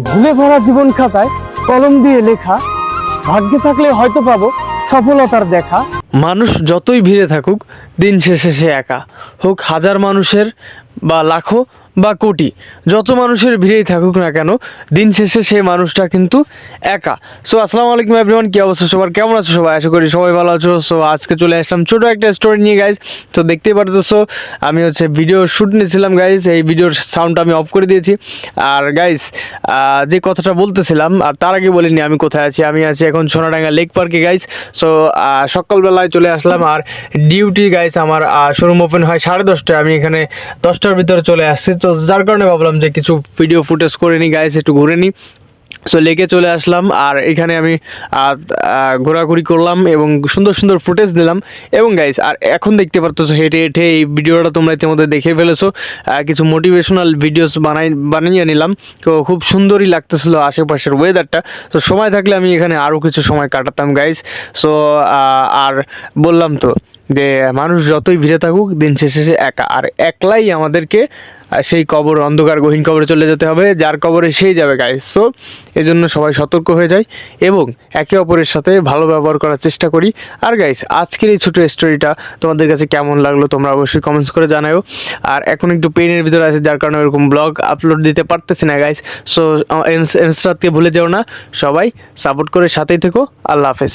ভুলে ভরা জীবন খাতায় কলম দিয়ে লেখা, ভাগ্যে থাকলে হয়তো পাবো সফলতার দেখা। মানুষ যতই ভিড়ে থাকুক, দিন শেষে সে একা। হোক হাজার মানুষের বা লাখো বা কোটি, যত মানুষের ভিড়েই থাকুক না কেন, দিন শেষে সেই মানুষটা কিন্তু একা। সো আসসালামু আলাইকুম এভরিওয়ান, কী অবস্থা সবার, কেমন আছো সবাই? আশা করি সবাই ভালো আছো। সো আজকে চলে আসলাম ছোটো একটা স্টোরি নিয়ে গাইজ। তো দেখতেই পারতেছো আমি ভিডিও শ্যুট নিয়েছিলাম গাইজ, এই ভিডিওর সাউন্ডটা আমি অফ করে দিয়েছি। আর গাইজ যে কথাটা বলতেছিলাম, আর তার আগে বলিনি আমি কোথায় আছি। আমি আছি এখন সোনাডাঙ্গা লেক পার্কে গাইজ। সো সকালবেলায় চলে আসলাম, আর ডিউটি গাইজ আমার শোরুম ওপেন হয় 10:30টায়, আমি এখানে 10টার ভিতরে চলে আসছি। তো যার কারণে ভাবলাম যে কিছু ভিডিও ফুটেজ করে নিই গাইজ, একটু ঘুরে নিই। সো লেকে চলে আসলাম, আর এখানে আমি ঘোরাঘুরি করলাম এবং সুন্দর সুন্দর ফুটেজ দিলাম। এবং গাইজ আর এখন দেখতে পারতো হেঁটে হেঁটে এই ভিডিওটা তোমরা ইতিমধ্যে দেখে ফেলেছো। কিছু মোটিভেশনাল ভিডিওস বানিয়ে নিলাম। তো খুব সুন্দরই লাগতেছিল আশেপাশের ওয়েদারটা। তো সময় থাকলে আমি এখানে আরও কিছু সময় কাটাতাম গাইজ। সো আর বললাম তো যে মানুষ যতই ভিড়ে থাকুক, দিন শেষে সে একা, আর একলাই আমাদেরকে সেই কবর, অন্ধকার গহীন কবরে চলে যেতে হবে, যার কবরে সেই যাবে গাইস। সো এই জন্য সবাই সতর্ক হয়ে যায় এবং একে অপরের সাথে ভালো ব্যবহার করার চেষ্টা করি। আর গাইস আজকের এই ছোটো স্টোরিটা তোমাদের কাছে কেমন লাগলো তোমরা অবশ্যই কমেন্টস করে জানাও। আর এখন একটু পেনের ভিতরে আছে, যার কারণে এরকম ব্লগ আপলোড দিতে পারতেছি না গাইস। সো ইনস্টাতে ভুলে যেও না, সবাই সাপোর্ট করে সাথেই থেকো। আল্লাহ হাফেজ।